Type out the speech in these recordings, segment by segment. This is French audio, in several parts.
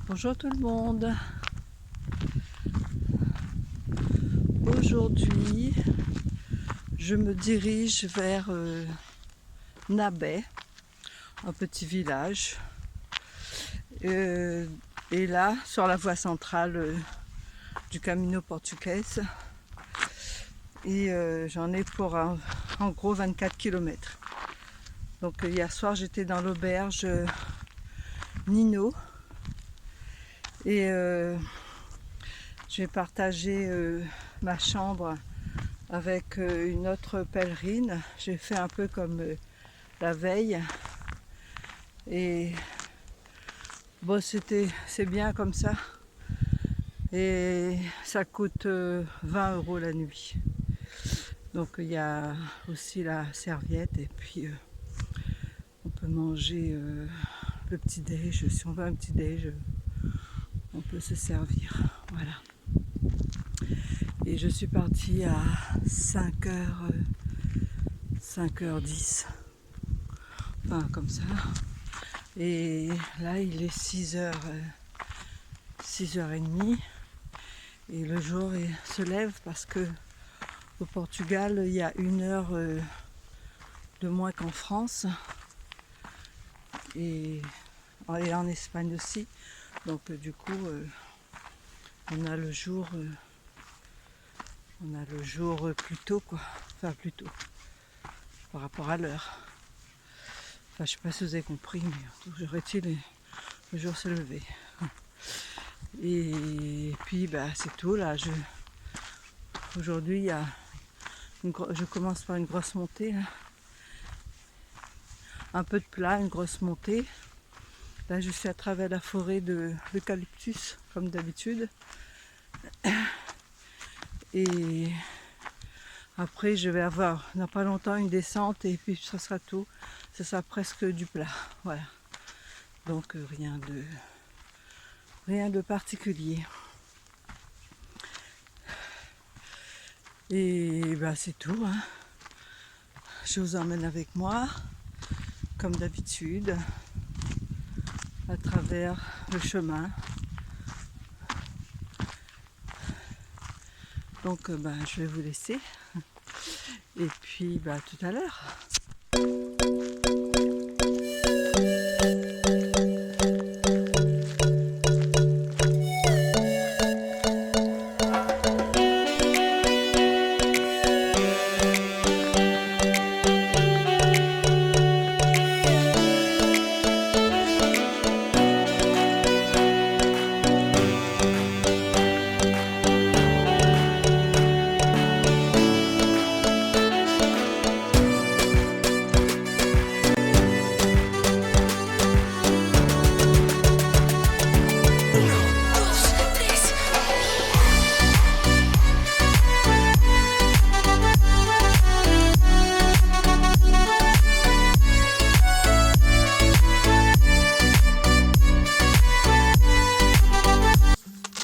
Bonjour tout le monde. Aujourd'hui, je me dirige vers Nabé, un petit village. Et là, sur la voie centrale du Camino Portugués. Et j'en ai pour en gros 24 km. Donc hier soir, j'étais dans l'auberge Nino. Et j'ai partagé ma chambre avec une autre pèlerine. J'ai fait un peu comme la veille. Et bon, c'est bien comme ça. Et ça coûte 20 € la nuit. Donc il y a aussi la serviette et puis on peut manger le petit déj. Si on veut un petit déj, on peut se servir. Voilà. Et je suis partie à 5h10. Enfin comme ça. Et là il est 6h30. Et le jour se lève parce que au Portugal il y a 1 heure de moins qu'en France. Et en Espagne aussi. Donc du coup on a le jour plus tôt quoi. Enfin plus tôt par rapport à l'heure. Enfin je sais pas si vous avez compris, mais toujours est-il le jour s'est levé. Et puis bah c'est tout là. Aujourd'hui je commence par une grosse montée là. Un peu de plat, une grosse montée. Là je suis à travers la forêt de l'eucalyptus comme d'habitude. Et après je vais avoir dans pas longtemps une descente et puis ça sera tout. Ça sera presque du plat. Voilà. Donc rien de particulier. Et bah c'est tout. Hein. Je vous emmène avec moi, comme d'habitude, à travers le chemin. Donc je vais vous laisser. Et puis tout à l'heure.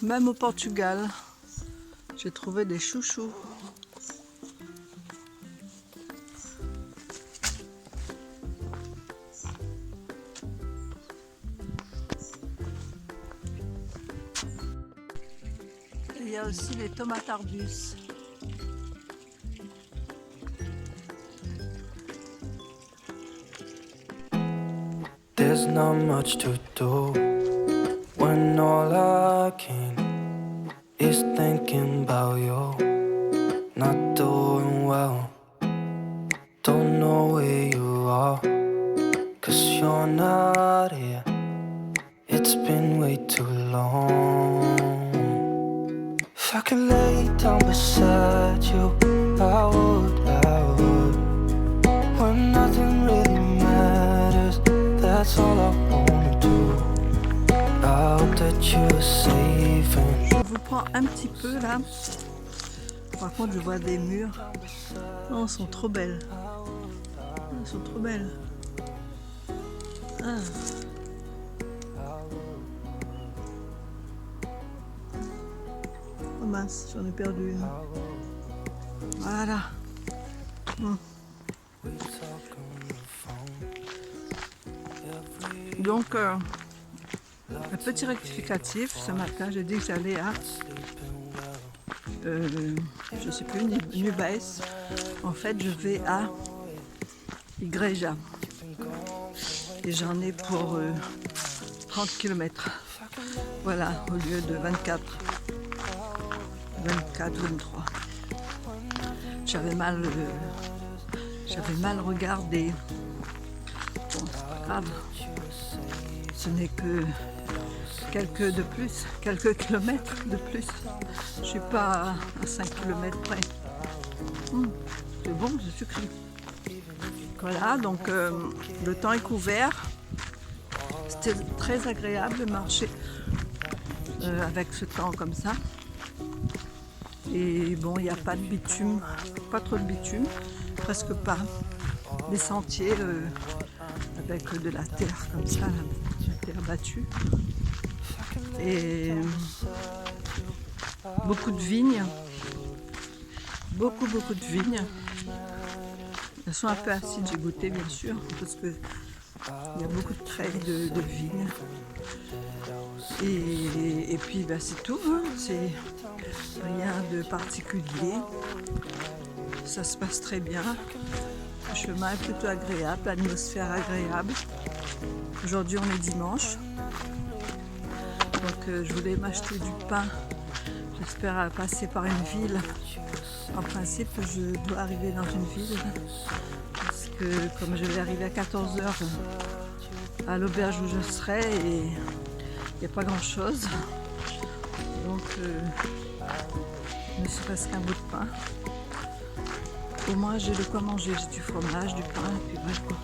Même au Portugal, j'ai trouvé des chouchous. Il y a aussi les tomates arbus. There's not much to do when all I can is thinking about you. Not doing well, don't know where you are, 'cause you're not here. It's been way too long. If I could lay down beside you, I would. When nothing really matters, that's all I wanna do. I hope that you're safe and Je vous prends un petit peu là. Par contre je vois des murs. Oh, elles sont trop belles. Elles sont trop belles. Ah. Oh mince, j'en ai perdu une. Voilà. Donc Un petit rectificatif, ce matin j'ai dit que j'allais à, je sais plus, Nubes. En fait je vais à Igreja et j'en ai pour 30 km. Voilà, au lieu de 24 ou 23. J'avais mal regardé. Bon, c'est pas grave. Ce n'est que quelques kilomètres de plus. Je suis pas à 5 km près. C'est bon, je suis cru. Voilà, donc le temps est couvert. C'était très agréable de marcher avec ce temps comme ça. Et bon, il n'y a pas de bitume, pas trop de bitume, presque pas. Des sentiers avec de la terre comme ça, la terre battue. Et beaucoup de vignes, beaucoup de vignes. Elles sont un peu acides, j'ai goûté bien sûr, parce que il y a beaucoup de treilles de vignes. Et puis c'est tout, hein. C'est rien de particulier. Ça se passe très bien. Le chemin est plutôt agréable, l'atmosphère agréable. Aujourd'hui on est dimanche. Donc je voulais m'acheter du pain. J'espère passer par une ville. En principe je dois arriver dans une ville. Parce que comme je vais arriver à 14h à l'auberge où je serai et il n'y a pas grand chose. Donc ne serait-ce qu'un bout de pain. Au moins j'ai de quoi manger, j'ai du fromage, du pain, et puis bref quoi.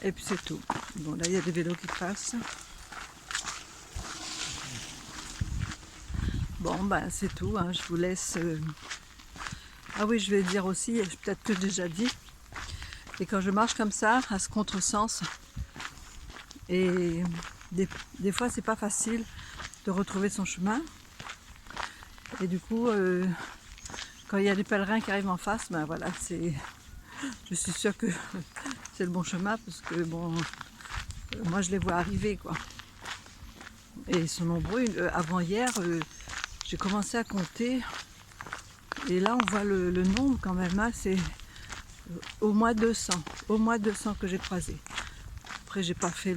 Et puis c'est tout. Bon là il y a des vélos qui passent. Bon c'est tout, hein. Je vous laisse. Ah oui, je vais dire aussi, peut-être que j'ai déjà dit, et quand je marche comme ça, à ce contresens, et des fois c'est pas facile de retrouver son chemin, et du coup quand il y a des pèlerins qui arrivent en face, voilà, je suis sûre que c'est le bon chemin, parce que bon, moi je les vois arriver quoi, et ils sont nombreux. Avant hier j'ai commencé à compter, et là on voit le nombre quand même, hein. C'est au moins 200 que j'ai croisé. Après j'ai pas fait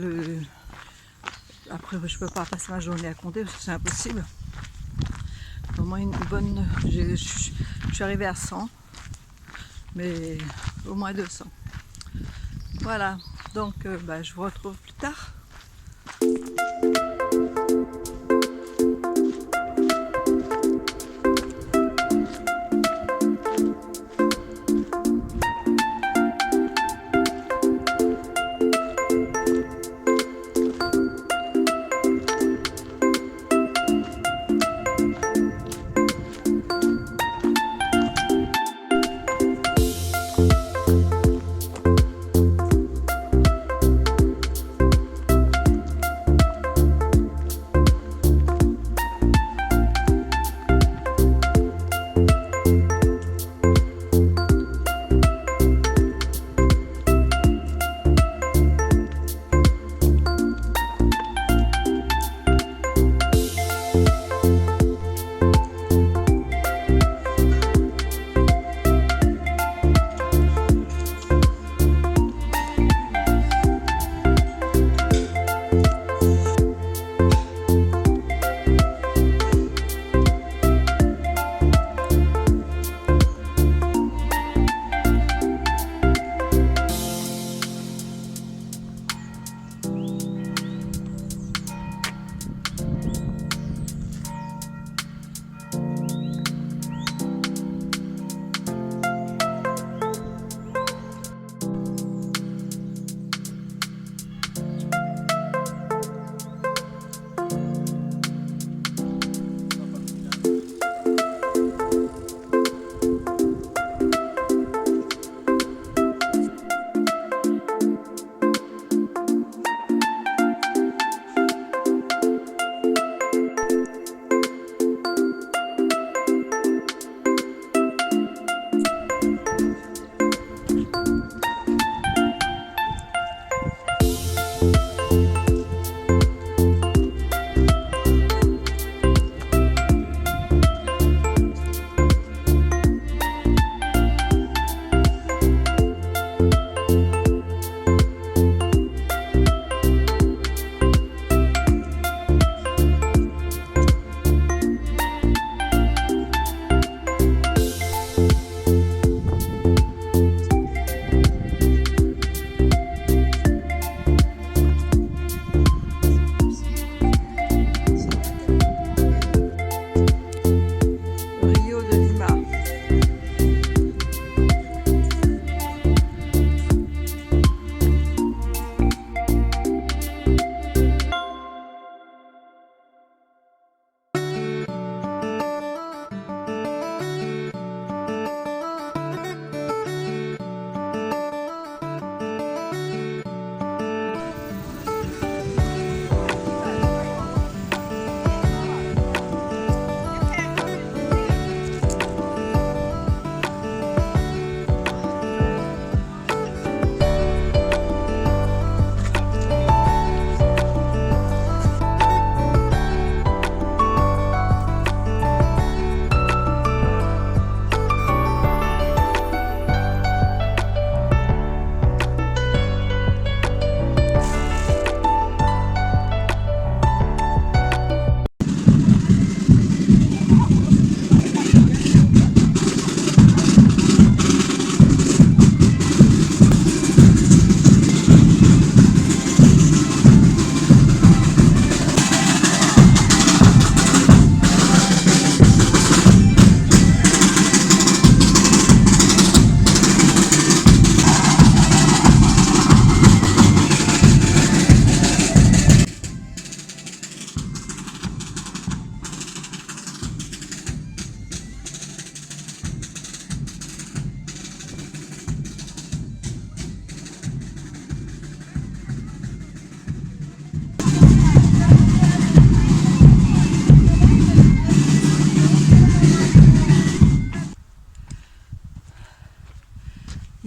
après je peux pas passer ma journée à compter parce que c'est impossible. Au moins une bonne, je suis arrivée à 100, mais au moins 200. Voilà, donc je vous retrouve plus tard.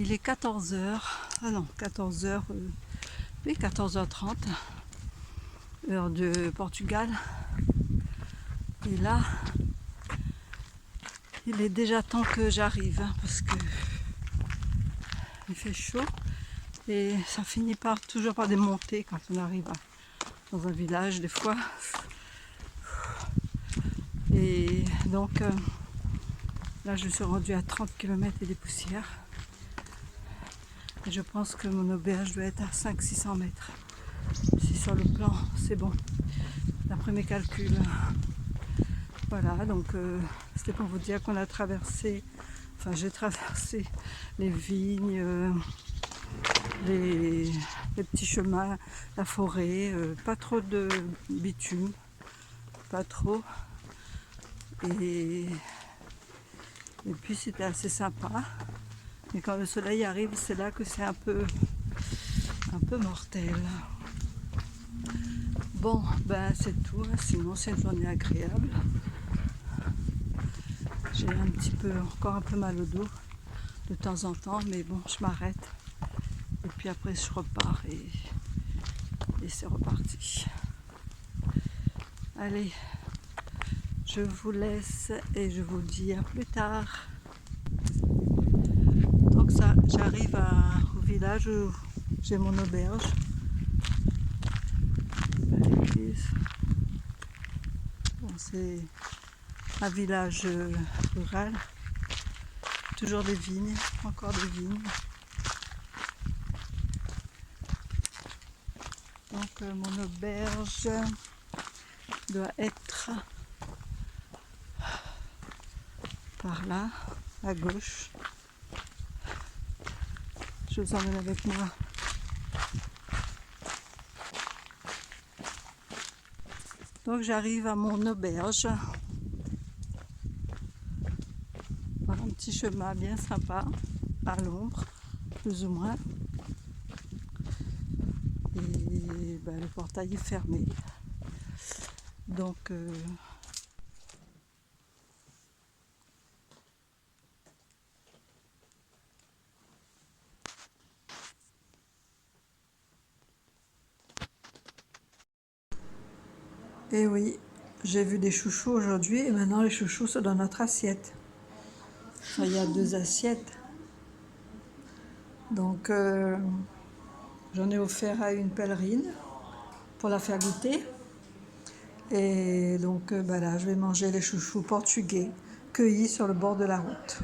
Il est 14 heures. Ah non, 14 heures. Oui, 14h30. Heure de Portugal. Et là, il est déjà temps que j'arrive, hein, parce que il fait chaud. Et ça finit toujours par des montées quand on arrive dans un village des fois. Et donc là je suis rendue à 30 km et des poussières. Et je pense que mon auberge doit être à 500-600 mètres. Si sur le plan c'est bon, d'après mes calculs. Voilà, donc c'était pour vous dire qu'on a traversé, enfin j'ai traversé les vignes, les petits chemins, la forêt, pas trop de bitume, pas trop. Et puis c'était assez sympa. Mais quand le soleil arrive, c'est là que c'est un peu mortel. Bon, ben c'est tout, hein. Sinon c'est une journée agréable. J'ai encore un peu mal au dos de temps en temps, mais bon, je m'arrête. Et puis après je repars et c'est reparti. Allez, je vous laisse et je vous dis à plus tard. Donc ça, j'arrive au village où j'ai mon auberge. Bon, c'est un village rural. Toujours des vignes, encore des vignes. Donc mon auberge doit être par là, à gauche. Je vous emmène avec moi. Donc j'arrive à mon auberge par un petit chemin bien sympa, à l'ombre, plus ou moins. Et ben, le portail est fermé. Donc et oui, j'ai vu des chouchous aujourd'hui et maintenant les chouchous sont dans notre assiette. Enfin, il y a 2 assiettes. Donc j'en ai offert à une pèlerine pour la faire goûter. Et donc ben là, je vais manger les chouchous portugais cueillis sur le bord de la route.